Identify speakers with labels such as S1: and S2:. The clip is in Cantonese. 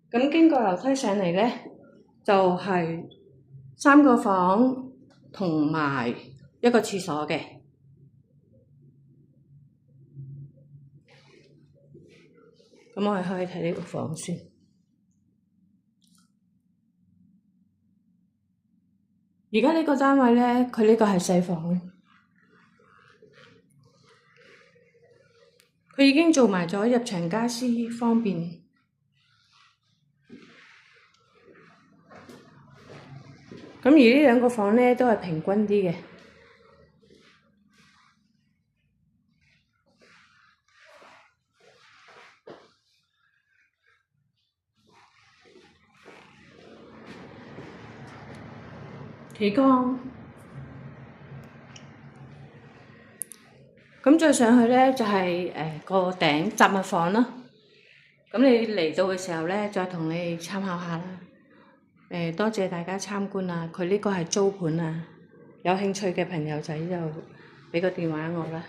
S1: 咁經過樓梯上嚟咧，就係3個房同埋一個廁所嘅。咁我哋可以睇呢個房先。而家呢個單位咧，佢呢個係細房，佢已經做埋咗入牆家私方便。咁而呢兩個房咧都係平均啲嘅。幾光。咁再上去咧就係個頂雜物房啦。咁你嚟到嘅時候咧，再同你參考下啦。多謝大家參觀啊！佢呢個係租盤啊，有興趣嘅朋友仔就畀個電話我啦。